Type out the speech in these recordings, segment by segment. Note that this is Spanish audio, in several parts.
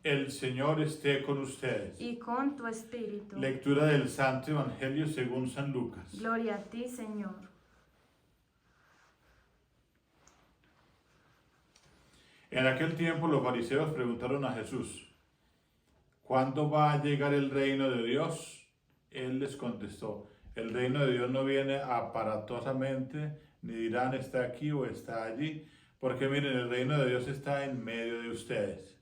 El Señor esté con ustedes. y con tu espíritu. Lectura del Santo Evangelio según San Lucas. Gloria a ti, Señor. En aquel tiempo los fariseos preguntaron a Jesús: ¿cuándo va a llegar el reino de Dios? Él les contestó: el reino de Dios no viene aparatosamente, ni dirán está aquí o está allí, porque miren, el reino de Dios está en medio de ustedes.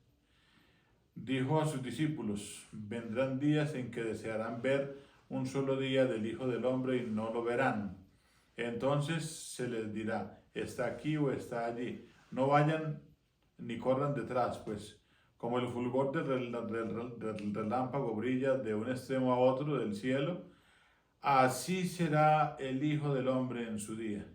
Dijo a sus discípulos: vendrán días en que desearán ver un solo día del Hijo del Hombre y no lo verán. Entonces se les dirá: está aquí o está allí. No vayan ni corran detrás, pues como el fulgor del relámpago brilla de un extremo a otro del cielo, así será el Hijo del Hombre en su día.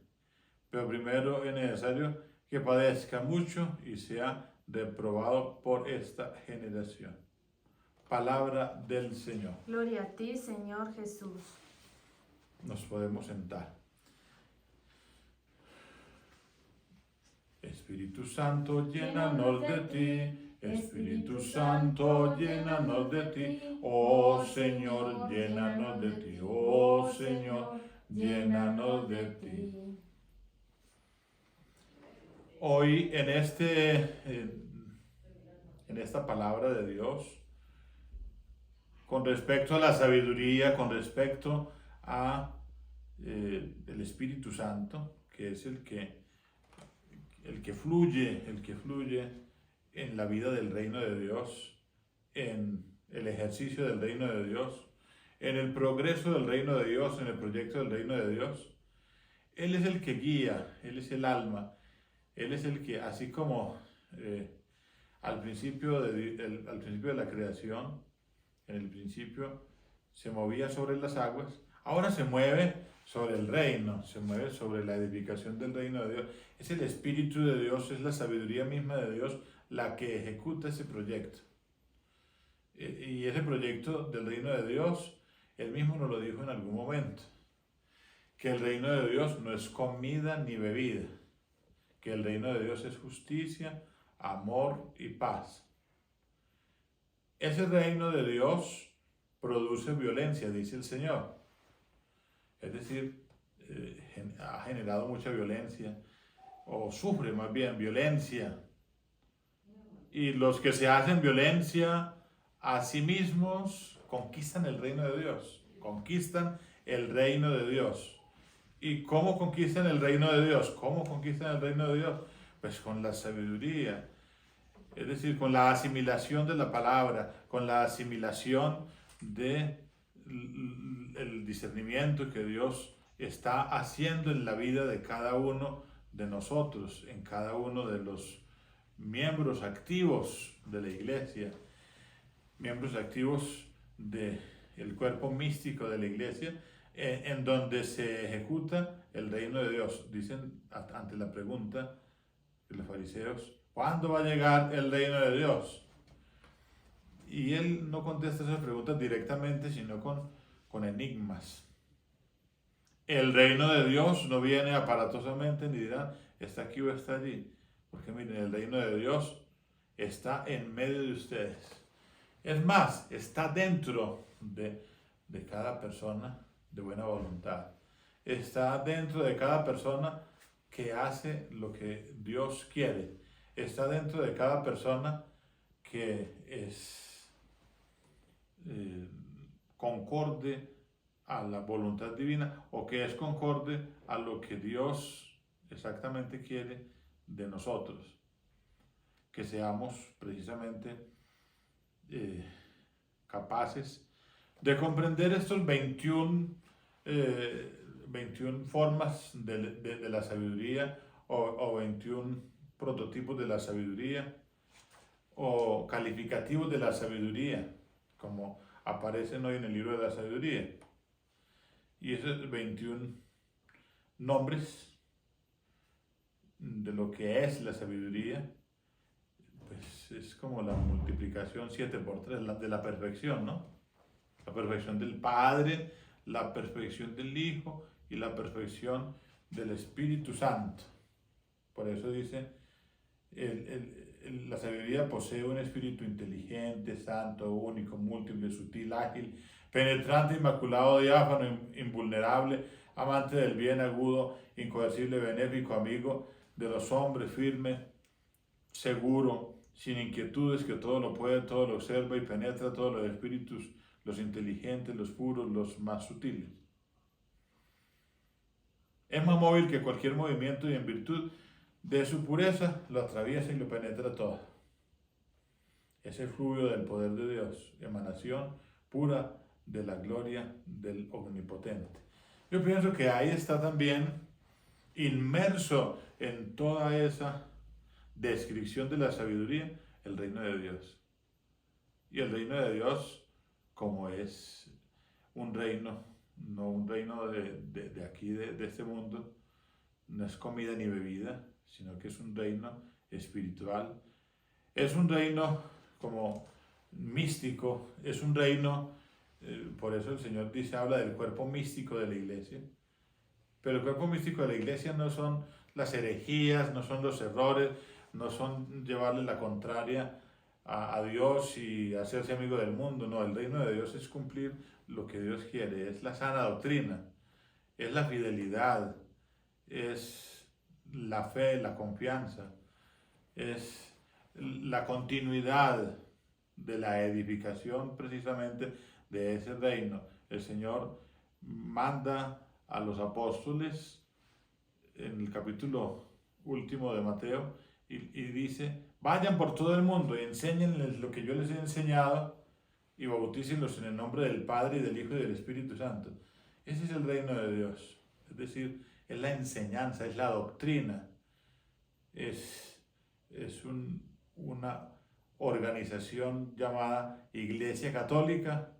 Pero primero es necesario que padezca mucho y sea reprobado por esta generación. Palabra del Señor. Gloria a ti, Señor Jesús. Nos podemos sentar. Espíritu Santo, llénanos de ti. Espíritu Santo, llénanos de ti. Oh Señor, llénanos de ti. Oh Señor, llénanos de ti. Hoy en esta palabra de Dios, con respecto a la sabiduría, con respecto a el Espíritu Santo, que es el que fluye en la vida del reino de Dios, en el ejercicio del reino de Dios, en el progreso del reino de Dios, en el proyecto del reino de Dios. Él es el que guía, Él es el alma, Él es el que, así como al principio de la creación, en el principio se movía sobre las aguas, ahora se mueve sobre el reino, se mueve sobre la edificación del reino de Dios. Es el Espíritu de Dios, es la sabiduría misma de Dios la que ejecuta ese proyecto. Y ese proyecto del reino de Dios, Él mismo nos lo dijo en algún momento, que el reino de Dios no es comida ni bebida, que el reino de Dios es justicia, amor y paz. Ese reino de Dios produce violencia, dice el Señor. Es decir, ha generado mucha violencia, o sufre más bien violencia. Y los que se hacen violencia a sí mismos conquistan el reino de Dios, conquistan el reino de Dios. ¿Y cómo conquistan el reino de Dios? ¿Cómo conquistan el reino de Dios? Pues con la sabiduría, es decir, con la asimilación de la palabra, con la asimilación del discernimiento que Dios está haciendo en la vida de cada uno de nosotros, en cada uno de los miembros activos de la iglesia, miembros activos del cuerpo místico de la iglesia, en donde se ejecuta el reino de Dios. Dicen ante la pregunta de los fariseos: ¿cuándo va a llegar el reino de Dios? Y él no contesta esas preguntas directamente, sino con enigmas. El reino de Dios no viene aparatosamente, ni dirán está aquí o está allí, porque miren, el reino de Dios está en medio de ustedes. Es más, está dentro de cada persona de buena voluntad. Está dentro de cada persona que hace lo que Dios quiere. Está dentro de cada persona que es concorde a la voluntad divina, o que es concorde a lo que Dios exactamente quiere de nosotros. Que seamos precisamente capaces de comprender estos 21 formas de la sabiduría, o 21 prototipos de la sabiduría, o calificativos de la sabiduría, como aparecen hoy en el libro de la sabiduría. Y esos 21 nombres de lo que es la sabiduría, pues es como la multiplicación 7 por 3 de la perfección, ¿no? La perfección del Padre, la perfección del Hijo y la perfección del Espíritu Santo. Por eso dice La sabiduría posee un espíritu inteligente, santo, único, múltiple, sutil, ágil, penetrante, inmaculado, diáfano, invulnerable, amante del bien, agudo, incoercible, benéfico, amigo de los hombres, firme, seguro, sin inquietudes, que todo lo puede, todo lo observa y penetra todos los espíritus, los inteligentes, los puros, los más sutiles. Es más móvil que cualquier movimiento y en virtud de su pureza lo atraviesa y lo penetra todo. Es el flujo del poder de Dios, emanación pura de la gloria del Omnipotente. Yo pienso que ahí está también inmerso en toda esa descripción de la sabiduría el reino de Dios. Y el reino de Dios, como es un reino, no un reino de aquí, de este mundo, no es comida ni bebida, sino que es un reino espiritual. Es un reino como místico, es un reino, por eso el Señor dice, habla del cuerpo místico de la iglesia. Pero el cuerpo místico de la iglesia no son las herejías, no son los errores, no son llevarle la contraria a Dios y hacerse amigo del mundo. No, el reino de Dios es cumplir lo que Dios quiere, es la sana doctrina, es la fidelidad, es la fe, la confianza, es la continuidad de la edificación precisamente de ese reino. El Señor manda a los apóstoles en el capítulo último de Mateo y dice, vayan por todo el mundo y enséñenles lo que yo les he enseñado y bautícenlos en el nombre del Padre y del Hijo y del Espíritu Santo. Ese es el reino de Dios, es decir, es la enseñanza, es la doctrina, es una organización llamada Iglesia Católica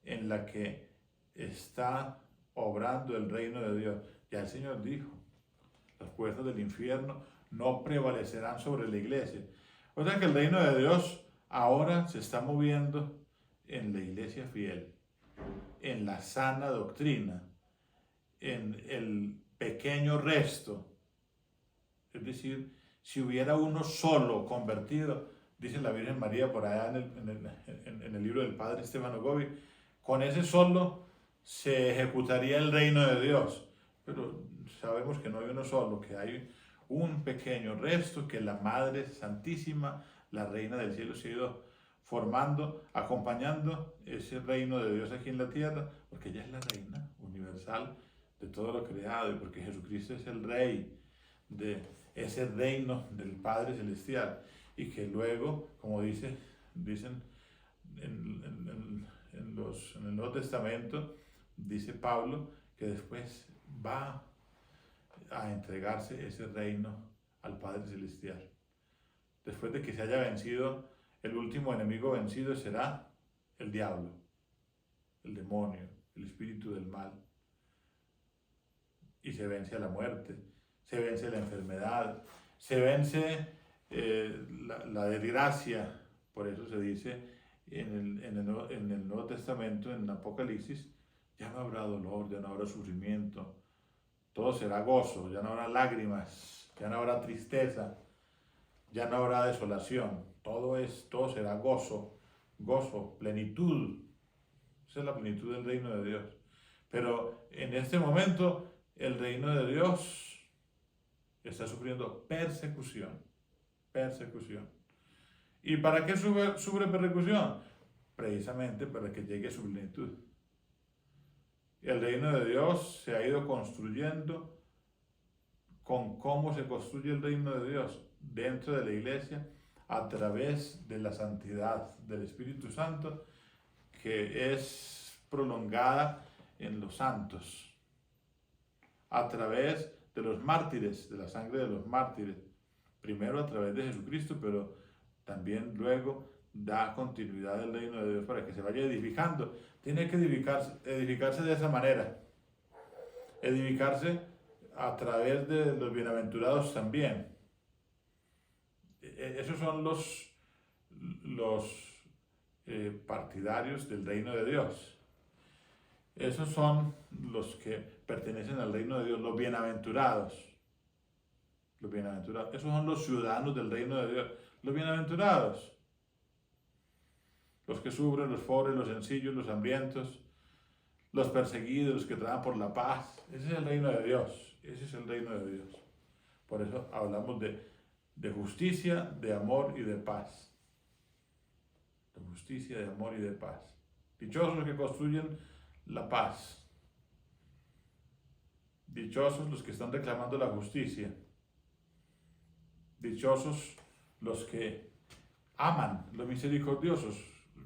en la que está obrando el reino de Dios. Ya el Señor dijo, las puertas del infierno no prevalecerán sobre la iglesia. O sea que el reino de Dios ahora se está moviendo en la iglesia fiel, en la sana doctrina, en el pequeño resto. Es decir, si hubiera uno solo convertido, dice la Virgen María por allá en el libro del Padre Esteban Ogovi, con ese solo se ejecutaría el reino de Dios. Pero sabemos que no hay uno solo, que hay un pequeño resto, que la Madre Santísima, la Reina del Cielo, se ha ido formando, acompañando ese reino de Dios aquí en la tierra, porque ella es la Reina universal de todo lo creado y porque Jesucristo es el Rey de ese reino del Padre Celestial y que luego, como dicen en el Nuevo Testamento, dice Pablo que después va a entregarse ese reino al Padre Celestial. Después de que se haya vencido, el último enemigo vencido será el diablo, el demonio, el espíritu del mal. Y se vence a la muerte, se vence la enfermedad, se vence la desgracia. Por eso se dice en el Nuevo Testamento, en Apocalipsis, ya no habrá dolor, ya no habrá sufrimiento, todo será gozo, ya no habrá lágrimas, ya no habrá tristeza, ya no habrá desolación, todo será gozo, plenitud. Esa es la plenitud del reino de Dios. Pero en este momento el reino de Dios está sufriendo persecución. ¿Y para qué sufre persecución? Precisamente para que llegue a su plenitud. El reino de Dios se ha ido construyendo con cómo se construye el reino de Dios dentro de la iglesia a través de la santidad del Espíritu Santo, que es prolongada en los santos, a través de los mártires, de la sangre de los mártires, primero a través de Jesucristo, pero también luego da continuidad al reino de Dios para que se vaya edificando. Tiene que edificarse de esa manera, edificarse a través de los bienaventurados también. Esos son los partidarios del reino de Dios. Esos son los que pertenecen al reino de Dios, los bienaventurados. Los bienaventurados. Esos son los ciudadanos del reino de Dios, los bienaventurados. Los que sufren, los pobres, los sencillos, los hambrientos, los perseguidos, los que trabajan por la paz. Ese es el reino de Dios. Ese es el reino de Dios. Por eso hablamos de justicia, de amor y de paz. De justicia, de amor y de paz. Dichosos los que construyen la paz. Dichosos los que están reclamando la justicia. Dichosos los que aman, los misericordiosos.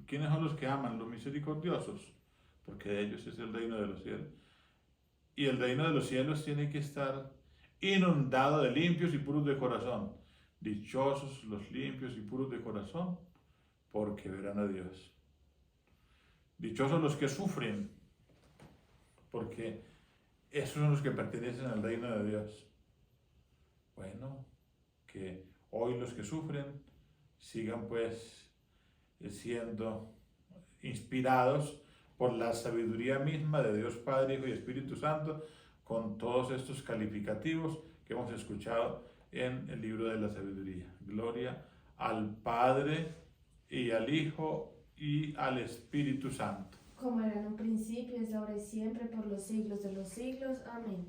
¿Quiénes son los que aman? Los misericordiosos. Porque de ellos es el reino de los cielos. Y el reino de los cielos tiene que estar inundado de limpios y puros de corazón. Dichosos los limpios y puros de corazón, porque verán a Dios. Dichosos los que sufren, porque esos son los que pertenecen al reino de Dios. Bueno, que hoy los que sufren sigan pues siendo inspirados por la sabiduría misma de Dios Padre, Hijo y Espíritu Santo, con todos estos calificativos que hemos escuchado en el libro de la sabiduría. Gloria al Padre y al Hijo y al Espíritu Santo. Como era en un principio, es ahora y siempre, por los siglos de los siglos. Amén.